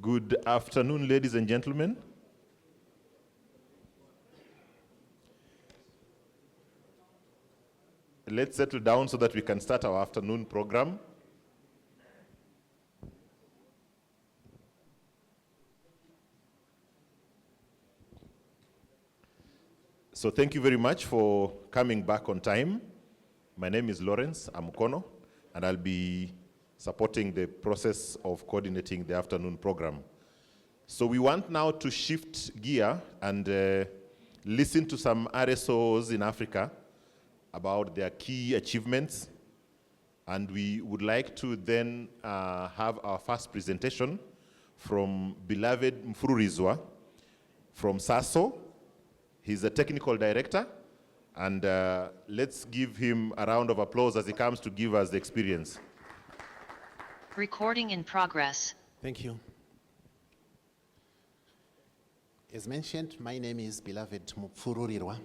Good afternoon, ladies and gentlemen. Let's settle down so that we can start our afternoon program. So thank you very much for coming back on time. My name is Lawrence Amukono, and I'll be supporting the process of coordinating the afternoon program. So we want now to shift gear and listen to some RSOs in Africa about their key achievements. And we would like to then have our first presentation from beloved Mfururizwa from SASO. He's a technical director, and let's give him a round of applause as he comes to give us the experience. Recording in progress. Thank you. As mentioned, my name is Beloved Mfururizwa.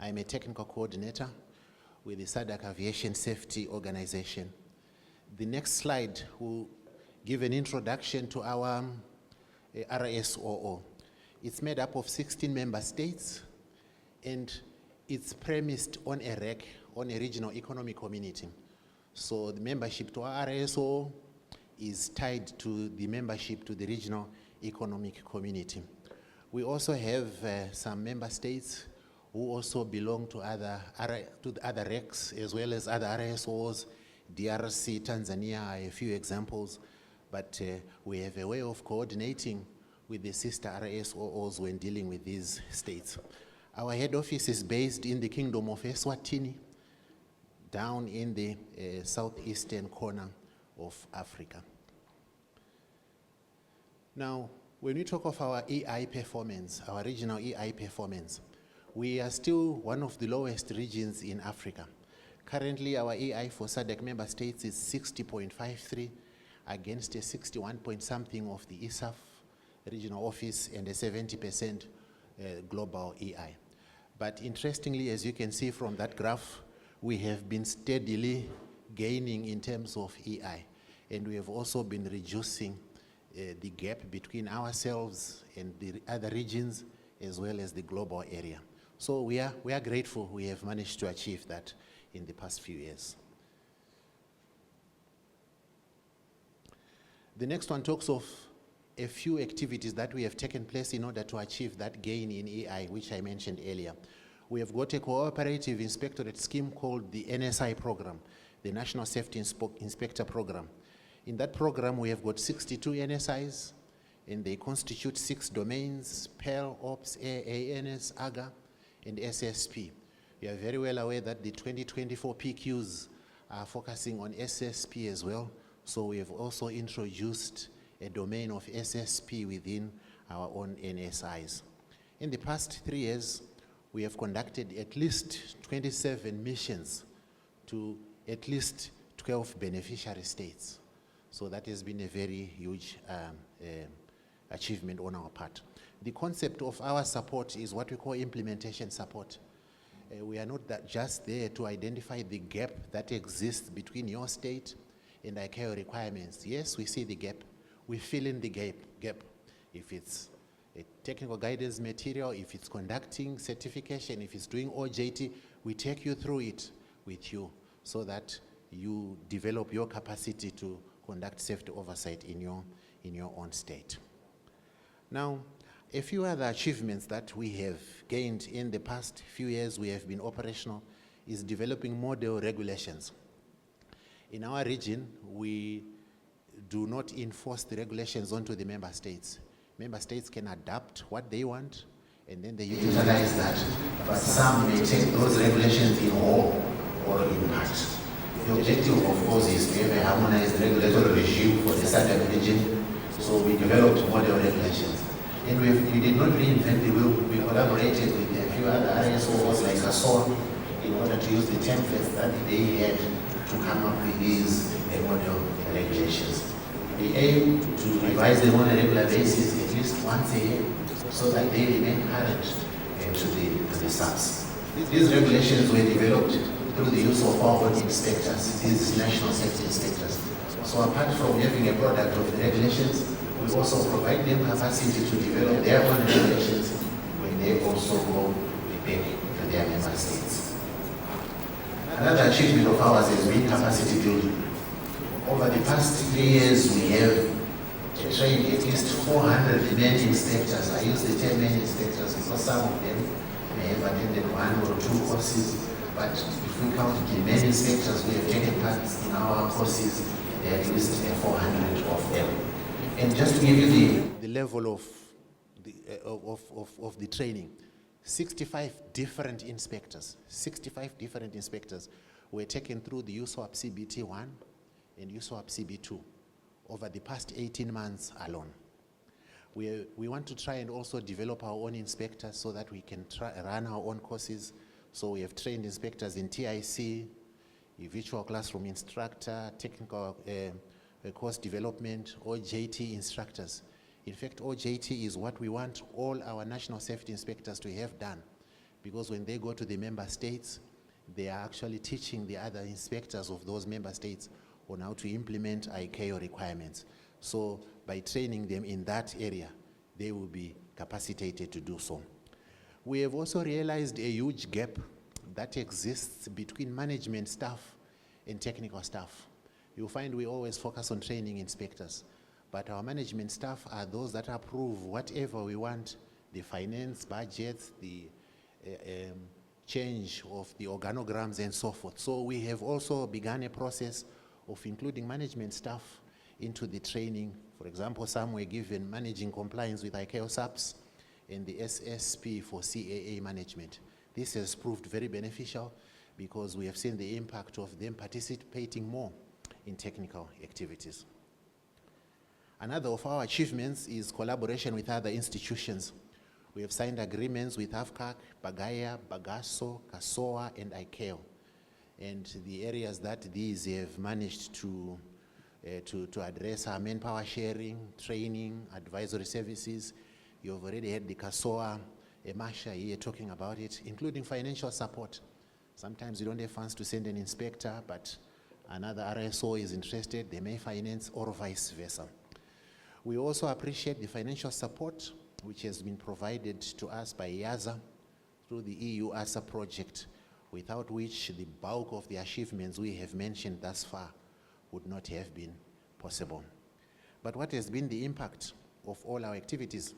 I'm a technical coordinator with the SADC Aviation Safety Organization. The next slide will give an introduction to our RSOO. It's made up of 16 member states, and it's premised on a REC, on a regional economic community. So the membership to our RSOO is tied to the membership to the regional economic community. We also have some member states who also belong to other RECs as well as other RSOs. DRC, Tanzania are a few examples, but we have a way of coordinating with the sister RSOOs when dealing with these states. Our head office is based in the Kingdom of Eswatini, down in the southeastern corner of Africa. Now, when we talk of our EI performance, our regional EI performance, we are still one of the lowest regions in Africa. Currently, our EI for SADC member states is 60.53 against a 61 point something of the ISAF regional office and a 70% global EI. But interestingly, as you can see from that graph, we have been steadily gaining in terms of EI, and we have also been reducing the gap between ourselves and the other regions as well as the global area. So we are grateful we have managed to achieve that in the past few years. The next one talks of a few activities that we have taken place in order to achieve that gain in EI, which I mentioned earlier. We have got a cooperative inspectorate scheme called the NSI program, the National Safety Inspector Program. In that program, we have got 62 NSIs, and they constitute 6 domains: PEL, OPS, ANS, AGA, and SSP. You are very well aware that the 2024 PQs are focusing on SSP as well, so we have also introduced a domain of SSP within our own NSIs. In the past 3 years, we have conducted at least 27 missions to at least 12 beneficiary states. So that has been a very huge achievement on our part. The concept of our support is what we call implementation support. We are not just there to identify the gap that exists between your state and ICAO requirements. Yes, we see the gap. We fill in the gap. If it's a technical guidance material, if it's conducting certification, if it's doing OJT, we take you through it with you so that you develop your capacity to conduct safety oversight in your own state. Now, a few other achievements that we have gained in the past few years we have been operational is developing model regulations. In our region, we do not enforce the regulations onto the member states. Member states can adapt what they want, and then they utilize that. But some may take those regulations in whole or in part. The objective, of course, is to have a harmonized regulatory regime for the SADC region. So we developed model regulations. And we did not reinvent the wheel. We collaborated with a few other RSOs like CASSOA in order to use the templates that they had to come up with these model regulations. We aim to revise them on a regular basis, at least once a year, so that they remain current to the SARS. These regulations were developed through the use of our own inspectors, these national safety inspectors. So apart from having a product of the regulations, We also provide them capacity to develop their own regulations when they also go back to their member states. Another achievement of ours has been capacity building. Over the past 3 years, we have trained at least 400 men inspectors. I use the term men inspectors because some of them may have attended 1 or 2 courses, but if we count the men inspectors who have taken part in our courses, there are at least 400 of them. And just to give you the level of the training, 65 different inspectors were taken through the USOAP CBT1 and USOAP CB2 over the past 18 months alone. We want to try and also develop our own inspectors so that we can run our own courses. So we have trained inspectors in TIC, a virtual classroom instructor, technical course development, OJT instructors. In fact, OJT is what we want all our national safety inspectors to have done, because when they go to the member states, they are actually teaching the other inspectors of those member states on how to implement ICAO requirements. So by training them in that area, they will be capacitated to do so. We have also realized a huge gap that exists between management staff and technical staff. You'll find we always focus on training inspectors, but our management staff are those that approve whatever we want, the finance, budgets, the change of the organograms and so forth. So we have also begun a process of including management staff into the training. For example, some were given managing compliance with ICAO SAPs and the SSP for CAA management. This has proved very beneficial because we have seen the impact of them participating more in technical activities. Another of our achievements is collaboration with other institutions. We have signed agreements with AFCAC, Bagaya, Bagasso, CASSOA, and ICAO. And the areas that these have managed to address are manpower sharing, training, advisory services. You've already had the CASSOA, Masha here talking about it, including financial support. Sometimes you don't have funds to send an inspector, but another RSO is interested, they may finance, or vice versa. We also appreciate the financial support which has been provided to us by YASA through the EU ASA project, without which the bulk of the achievements we have mentioned thus far would not have been possible. But what has been the impact of all our activities?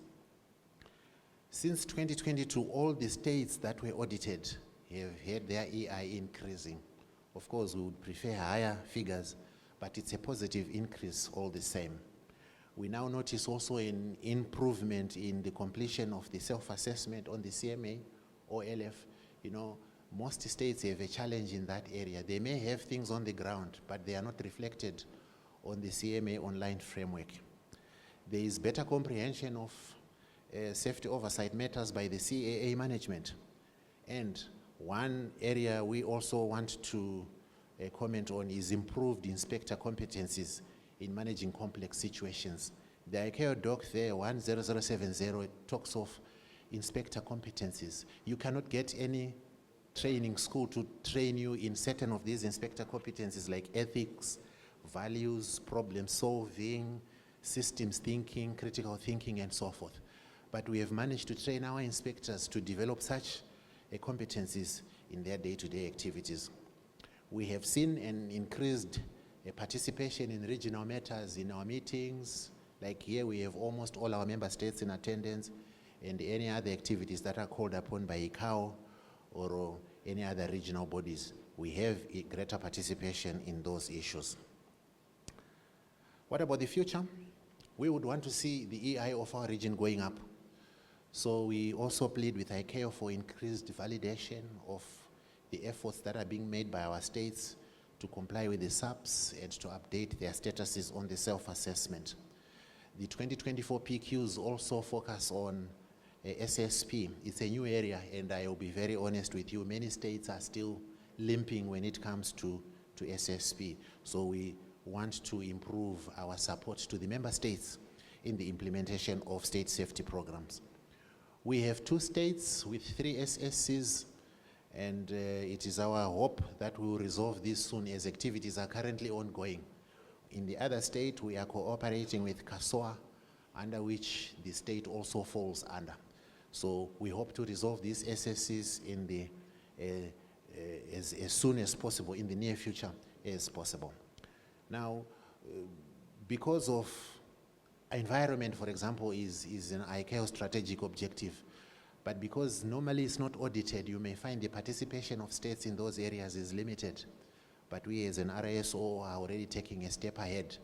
Since 2022, all the states that were audited have had their EI increasing. Of course, we would prefer higher figures, but it's a positive increase all the same. We now notice also an improvement in the completion of the self-assessment on the CMA or LF. You know, most states have a challenge in that area. They may have things on the ground, but they are not reflected on the CMA online framework. There is better comprehension of safety oversight matters by the CAA management. And one area we also want to comment on is improved inspector competencies in managing complex situations. The ICAO doc there, 10070, talks of inspector competencies. You cannot get any training school to train you in certain of these inspector competencies like ethics, values, problem solving, systems thinking, critical thinking, and so forth. But we have managed to train our inspectors to develop such competencies in their day-to-day activities. We have seen an increased participation in regional matters in our meetings. Like here we have almost all our member states in attendance, and any other activities that are called upon by ICAO or any other regional bodies. We have a greater participation in those issues. What about the future? We would want to see the EI of our region going up. So we also plead with ICAO for increased validation of the efforts that are being made by our states to comply with the SAPs and to update their statuses on the self-assessment. The 2024 PQs also focus on SSP. It's a new area, and I will be very honest with you, many states are still limping when it comes to SSP. So we want to improve our support to the member states in the implementation of state safety programs. We have 2 states with 3 SSCs, and it is our hope that we will resolve this soon as activities are currently ongoing. In the other state, we are cooperating with CASSOA under which the state also falls under. So we hope to resolve these SSCs in the, as soon as possible, in the near future as possible. Now, because of environment, for example, is an ICAO strategic objective, but because normally it's not audited, you may find the participation of states in those areas is limited. But we as an RSOO are already taking a step ahead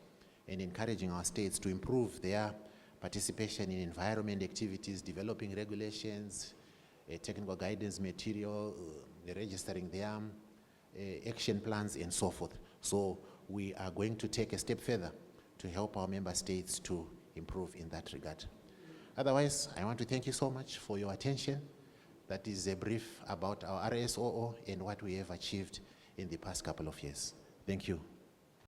and encouraging our states to improve their participation in environment activities, developing regulations, technical guidance material, registering their action plans and so forth. So we are going to take a step further to help our member states to improve in that regard. Otherwise, I want to thank you so much for your attention. That is a brief about our RSOO and what we have achieved in the past couple of years. Thank you.